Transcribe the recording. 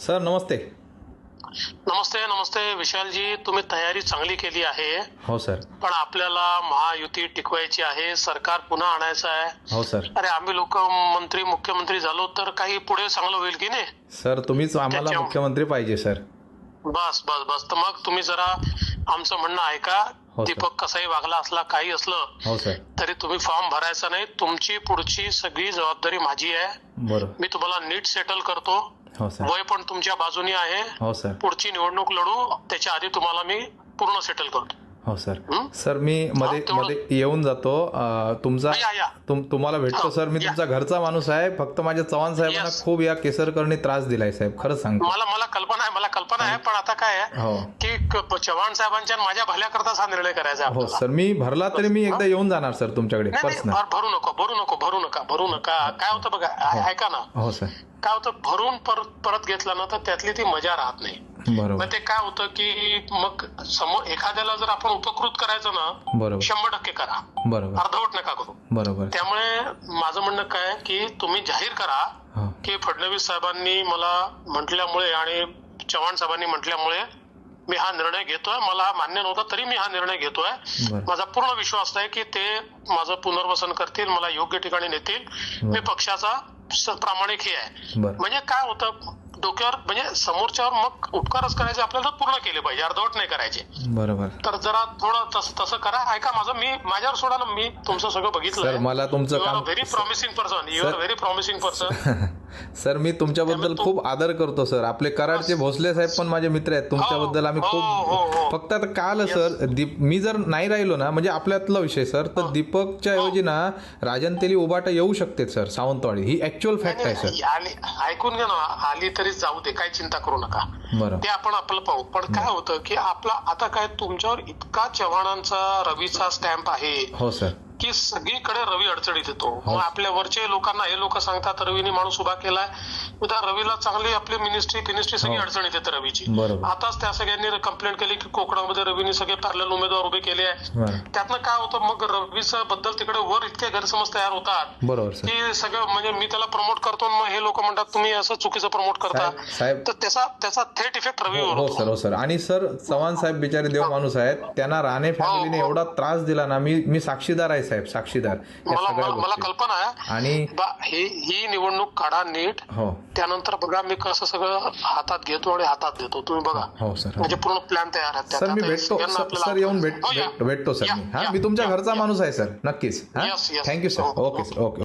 Sir नमस्ते. नमस्ते. नमस्ते विशालजी, तुम्ही तयारी चांगली केली आहे. हो सर. पण आपल्याला महायुती टिकवायची आहे, सरकार पुन्हा आणायचं आहे. हो सर. अरे आम्ही लोक मंत्री मुख्यमंत्री झालो तर काही पुढे चांगलं होईल की नाही. सर तुम्हीच आम्हाला मुख्यमंत्री पाहिजे सर. बस बस बस तर मग तुम्ही जरा आमचं म्हणणं ऐका. हो सर. दीपक कसाही वागला असला काही असलं हो सर. तरी तुम्ही फॉर्म भरायचा नाही. तुमची पुढची सगळी जबाबदारी माझी आहे. बरोबर. मी तुम्हाला नीट सेटल करतो. हो सर. वय पण तुमच्या बाजूने आहे. हो सर. पुढची निवडणूक लढू त्याच्या आधी तुम्हाला मी पूर्ण सेटल करतो. हो सर. सर मी मध्ये येऊन जातो. तुमचा या. तुम्हाला भेटतो सर. मी तुमचा घरचा माणूस आहे. फक्त माझ्या चव्हाण साहेबांना खूप या केसरकरनी त्रास दिलाय साहेब, खरंच सांगतो. मला कल्पना आहे पण आता काय आहे हो की चव्हाण साहेबांच्या माझ्या भल्याकरताच हा निर्णय करायचा आहे हो आपल्याला. सर. मी भरला तरी मी एकदा येऊन जाणार सर तुमच्याकडे नाही, पर्सनल. भरू नका. काय होतं बघा, ऐका ना. हो सर. काय होतं, भरून परत घेतलं ना तर त्यातली ती मजा राहत नाही. बरोबर. मग ते काय होतं की मग समोर एखाद्याला जर आपण उपकृत करायचं ना, बरोबर 100% करा, बरोबर अर्धवट नका करू. बरोबर. त्यामुळे माझं म्हणणं काय की तुम्ही जाहीर करा हो. की फडणवीस साहेबांनी मला म्हटल्यामुळे आणि चव्हाण साहेबांनी म्हटल्यामुळे मी हा निर्णय घेतोय. मला हा मान्य नव्हता तरी मी हा निर्णय घेतोय. बरं. माझा पूर्ण विश्वास आहे की ते माझं पुनर्वसन करतील, मला योग्य ठिकाणी नेतील. मी पक्षाचा प्रामाणिक हे आहे. बरं. म्हणजे काय होतं, डोक्यावर म्हणजे समोरच्यावर मग उपकारच करायचे आपल्याला तर पूर्ण केले पाहिजे, अर्धवट नाही करायचे. बरोबर. तर जरा थोडं तसं करा. ऐका माझं, मी माझ्यावर सोडा ना, मी तुमचं सगळं सर बघितलं. मला तुमचं काम very promising person. You are very promising person. Sir मी तुमच्याबद्दल खूप आदर करतो सर. आपले कराडचे भोसले साहेब पण माझे मित्र आहेत. तुमच्याबद्दल आम्ही खूप फक्त आता काल सर मी जर नाही राहिलो ना, म्हणजे आपल्यातला विषय सर, तर दीपकच्या ऐवजी ना राजन तेली उबाटा येऊ शकते सर सावंतवाडी. ही ऍक्च्युअल फॅक्ट आहे सर. ऐकून घ्या ना, आली तरी जाऊ दे, काही चिंता करू नका. बरं. ते आपण आपलं पाहू. पण काय होतं की आपला आता काय तुमच्यावर इतका चव्हाणांचा रवीचा स्टॅम्प आहे हो सर की सगळीकडे रवी अडचणीत येतो. मग आपल्या वरचे लोकांना हे लोक सांगतात रवीने माणूस उभा केलाय, उद्या रवीला चांगली आपली मिनिस्ट्री सगळी अडचणीत येते रवीची. बरोबर. आताच त्या सगळ्यांनी कंप्लेंट केली की कोकणामध्ये रवीने सगळे पॅरलल उमेदवार उभे केले आहे. बरं. त्यातनं काय होतं, मग रवीच्या बद्दल तिकडे वर इतके गैरसमज तयार होतात बरोबर सर. की सगळं म्हणजे मी त्याला प्रमोट करतो, मग हे लोक म्हणतात तुम्ही असं चुकीचं प्रमोट करता. साहेब तर त्याचा थेट इफेक्ट रवीवर हो होतो. सर. हो सर. आणि सर चव्हाण साहेब बिचारे देव माणूस आहेत. त्यांना राणे फॅमिलीने एवढा त्रास दिला ना, मी साक्षीदार आहे साहेब, साक्षीदार. मला कल्पना आहे. आणि ही निवडणूक काढा नीट. हो त्यानंतर बघा मी कसं सगळं हातात घेतो आणि हातात देतो. तुम्ही बघा. हो सर. म्हणजे पूर्ण प्लॅन तयार आहे. सर मी भेटतो सर. येऊन भेटतो सर मी. तुमच्या घरचा माणूस आहे सर. नक्कीच. Thank you sir. Okay sir. Okay.